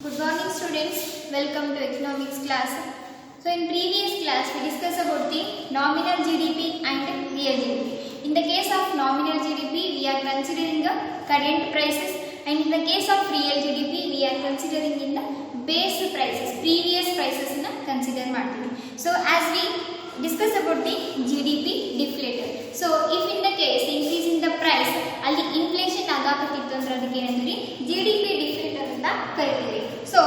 Good morning students, welcome to economics class. So in previous class we discussed about the nominal GDP and real GDP. In the case of nominal GDP we are considering the current prices, and in the case of real GDP we are considering in the base prices, previous prices in consider market. So as we discuss about the GDP deflator. So if in the case increase in the price ಅಲ್ಲಿ inflation ಆಗಕತ್ತಿತ್ತು ಅಂದ್ರೆ ಅದಕ್ಕೆ ಏನಂದ್ರಿ GDP deflator ಅಂತ ಕರೀತೀವಿ. So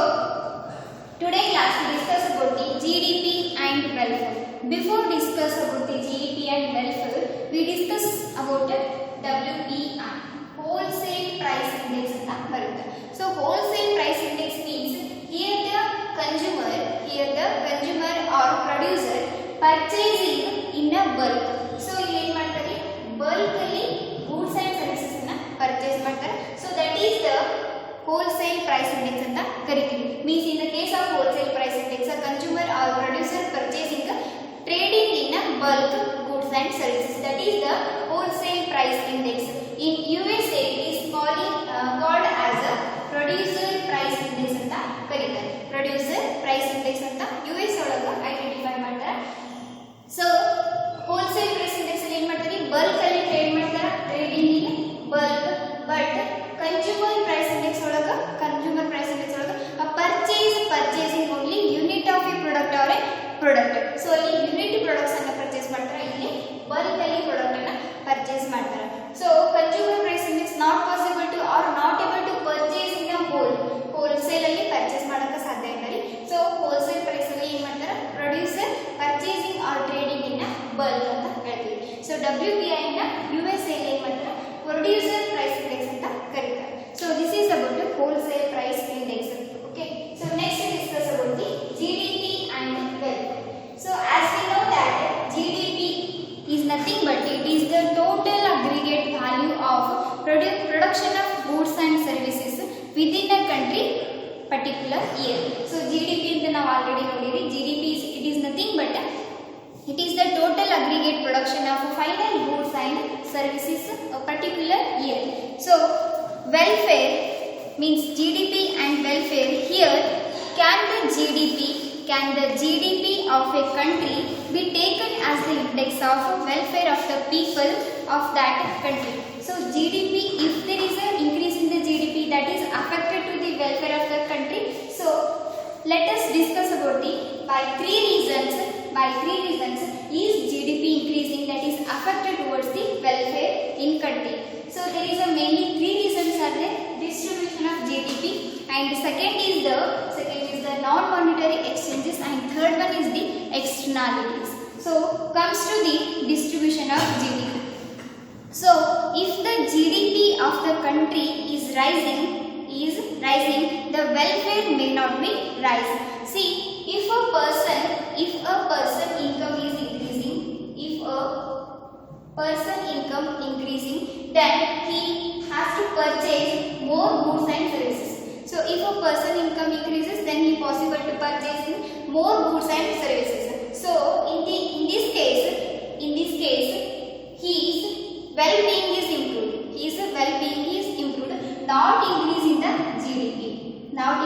today class we discuss about the GDP and welfare. Before discuss about the GDP and welfare, we discuss about WPI, wholesale price index ಅಂತ ಬರುತ್ತೆ. So wholesale price index means here the consumer or producer purchasing in a bulk. So ಇಲ್ಲಿ ಏನು ಮಾಡ್ತಾರೆ, bulk ಅಲ್ಲಿ goods and services ಅನ್ನು purchase ಮಾಡ್ತಾರೆ. So that is the wholesale price index ಅಂತ ಕರೀತೀವಿ. Means in the case of wholesale price index, a consumer or producer purchasing trading in a bulk goods and services, that is the wholesale price index. In USA it is called as a producer price index ಅಂತ ಕರೀತಾರೆ. Producer price index ಅಂತ US ಒಳಗ identify ಮಾಡ್ತಾರೆ. So wholesale price index ಅಲ್ಲಿ ಏನು ಮಾಡ್ತಾರೆ, bulk ಅಲ್ಲಿ trade ಮಾಡ್ತಾರೆ, trading in bulk. But consumer price index ಒಳಗ purchasing only unit of a product or a product. So ಅಲ್ಲಿ ಯೂನಿಟ್ ಪ್ರಾಡಕ್ಟ್ಸ್ ಅನ್ನು ಪರ್ಚೇಸ್ ಮಾಡ್ತಾರೆ, ಇಲ್ಲಿ bulk ಅಲ್ಲಿ ಪ್ರಾಡಕ್ಟ್ ಅನ್ನು ಪರ್ಚೇಸ್ ಮಾಡ್ತಾರೆ. So consumer price index not possible to or not able to purchase in a wholesale ಅಲ್ಲಿ purchase ಮಾಡಕ ಸಾಧ್ಯ ಇಲ್ಲ. So wholesale price ಅಲ್ಲಿ ಏನು ಮಾಡ್ತಾರೆ, producer purchasing or trading in a bulk ಅಂತ ಹೇಳ್ತೀವಿ. So WPI ನ USA ಅಲ್ಲಿ ಏನು ಮಾಡ್ತಾರೆ, producer price index ಅಂತ ಕರೀತಾರೆ. So this is about the wholesale price index. Okay, so next we discuss about the GDP and welfare. So as we know that GDP is nothing but it is the total aggregate value of production of goods and services within a country particular year. So GDP ಅಂತ ನಾವು already ನೋಡಿದ್ವಿ. GDP is nothing but it is the total aggregate production of final goods and services a particular year. So welfare means GDP and welfare. Here can the GDP of a country be taken as the index of welfare of the people of that country. So GDP, if there is an increase in the GDP, that is affected to the welfare of the country. So let us discuss about the by three reasons is GDP increasing, that is affected towards the welfare in country. So there is a mainly three reasons are there: distribution of GDP, and second is the non-monetary exchanges, and third one is the externalities. So comes to the distribution of GDP. So if the GDP of the country is rising, the welfare may not be rising. See, if a person income is increasing, then he has to purchase more goods and services. So if a person income increases, then he possible to purchase more goods and services. So in this case his well-being is improved. Not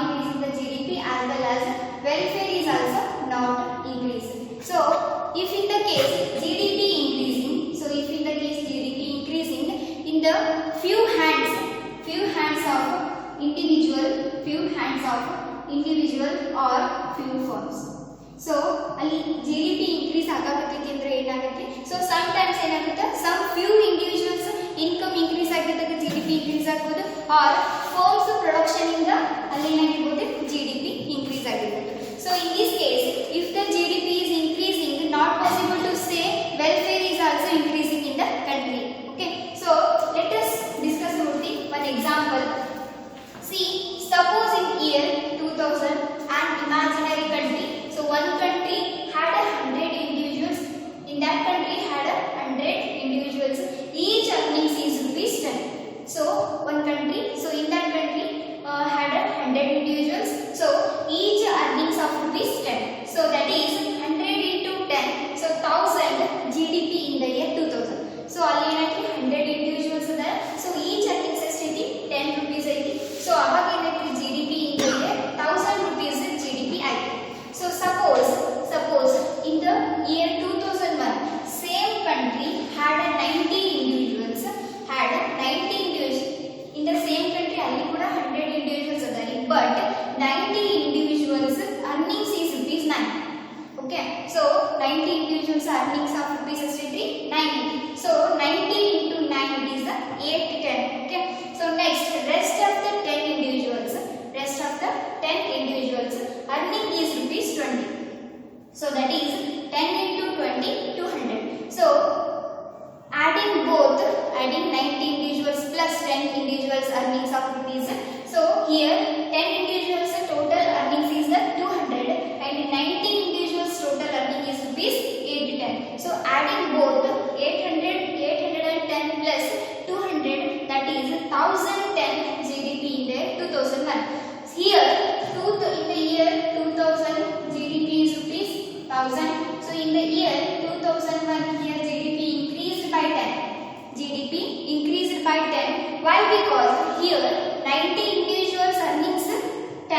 increase in the GDP, as well as welfare is also not increasing. So if in the case GDP increasing, in the few hands of individual or few firms. So ಅಲ್ಲಿ GDP increase ಆಗಕತ್ತೈತಿ ಅಂದ್ರೆ ಏನಾಗುತ್ತೆ, so sometimes ಏನಾಗುತ್ತೆ, some few individuals income increase ಆಗಿದ್ದಾಗ GDP increase ಆಗ್ಬೋದು, or firms production ಇಂದ ಅಲ್ಲಿ ಏನಾಗಿರ್ಬೋದು GDP increase ಆಗಿರ್ಬೋದು. So in this case if the GDP is increasing, not possible to say welfare is also increasing in the country. Okay, so let us discuss about the one example. See, suppose in year 2000 an imaginary country, so one country had 100 individuals, in that country had 100 individuals, each earnings is rupees 10. So one country, so in that country had 100 individuals, so each earnings of rupees 10. So that is 100 into 10, so 1000 GDP in the year 2000. So ಅಲ್ಲಿ ಏನಾಯ್ತು 100 individuals ಅದಾರ, so each earnings ಎಷ್ಟೈತಿ 10 rupees ಐತಿ. So ಅವಾಗ ಏನಾಯ್ತು GDP in the year 90 individuals earnings is rupees 9. Okay, so 90 individuals earnings of rupees 980. So 90 into 9 it is the 810. Okay, so next rest of the 10 individuals earning is rupees 20. So that is 10 into 20 200. So adding 90 individuals plus 10 individuals earnings of rupees. So here 10 individuals total earnings is the 200 and 90 individuals total earning is rupees 810. So adding both 810 plus 200, that is 1010 GDP in the 2001. Here in the year 2000 GDP is rupees 1000. So in the year 2001 here GDP increased by 10. Why? Because here 90 individuals earnings 9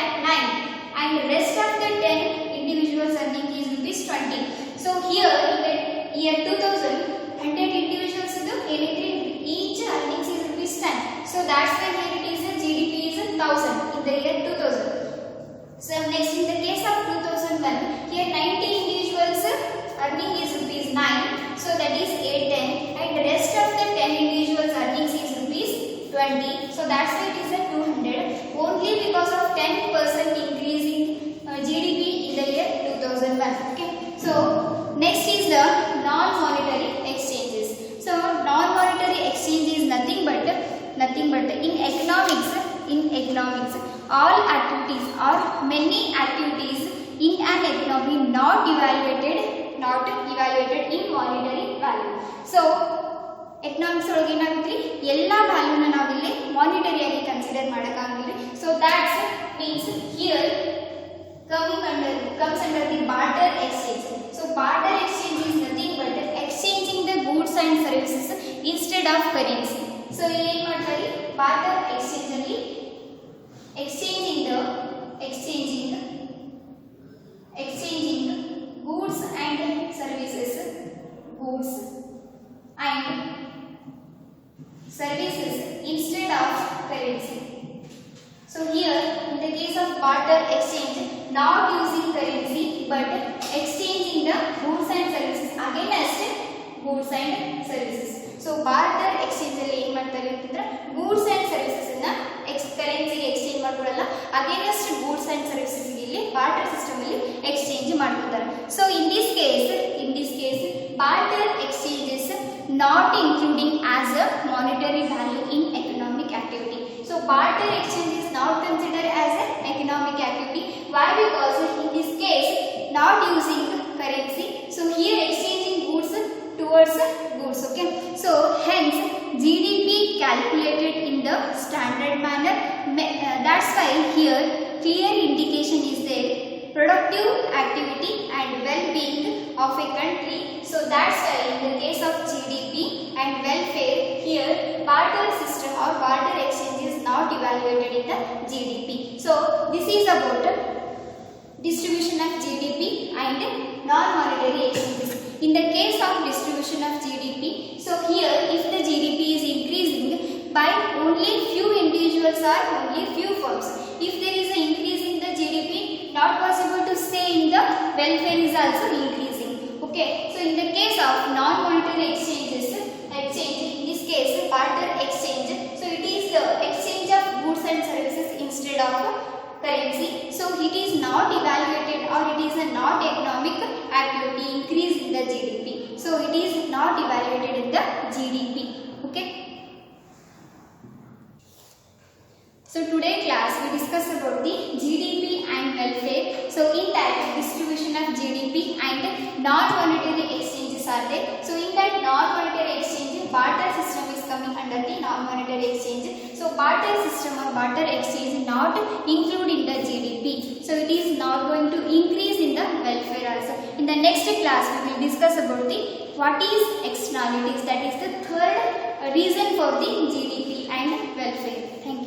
and rest of the 10 individuals earning is rupees 20. So here in the year 2000 100 individuals each earnings is rupees 10. So that's why here it is GDP is 1000 in the year 2000. So next in the case of 2001 here 90 individuals earning is rupees 9. So that is 810 and the rest of the 10 individuals earnings is rupees 20. So that's why it is 200 only because of 10% increase in GDP in the year 2001. Okay. So next is the non-monetary exchanges. So non-monetary exchange is nothing but in economics all activities or many activities in an economy not evaluated in monetary value. So economics ಒಳಗೆ ಏನಾಗುತ್ತೆ ಎಲ್ಲಾ ವ್ಯಾಲ್ಯೂನ ನಾವು ಇಲ್ಲಿ monetary ಆಗಿ consider ಮಾಡಕ್ಕಾಗಿಲ್ಲ. So that means here comes under the barter exchange. So barter exchange is nothing but exchanging the goods and services instead of currency. So ಏನು ಮಾಡ್ತಾರೆ barter exchange ಅಲ್ಲಿ exchanging goods and services instead of currency. So here in the case of barter exchange not using currency but exchanging the goods and services against goods and services. So barter exchange ಅಲ್ಲಿ ಏನು ಮಾಡ್ತಾರೆ ಅಂತಂದ್ರೆ goods and services ಅನ್ನ currency exchange ಮಾಡ್ಕೊಳ್ಳಲ್ಲ against goods and services ಇಲ್ಲಿ barter system ಅಲ್ಲಿ exchange ಮಾಡ್ತಾರೆ. So in this case barter exchanges not including as a monetary value in economic activity. So barter exchange is not considered as a economic activity. Why? Because in this case not using currency. So here exchanging goods towards goods. Okay, so hence GDP calculated in the standard manner. That's why here clear indication is there productive activity and well-being of a country. So that's why in the case of GDP and welfare here barter system or barter exchange is not evaluated in the GDP. So this is about distribution of GDP and non-monetary exchanges. In the case of distribution of GDP, so here if the GDP is increasing by only few individuals or only few firms, if there is an increase in the GDP, not possible to say in the welfare is also increasing. Okay, so in the case of non-monetary exchange in this case barter exchange, so it is the exchange of goods and services instead of currency. So it is not evaluated or it is a not economic activity increase in the GDP. So it is not evaluated in the GDP. Okay. So today class we discuss about the GDP and welfare. So in that distribution of GDP and non-monetary exchanges are there. So in that non-monetary exchange barter system is coming under the non-monetary exchange. So barter system or barter exchange not include in the GDP. So it is not going to increase in the welfare also. In the next class we will discuss about the what is externalities, that is the third reason for the GDP and welfare. Thank you.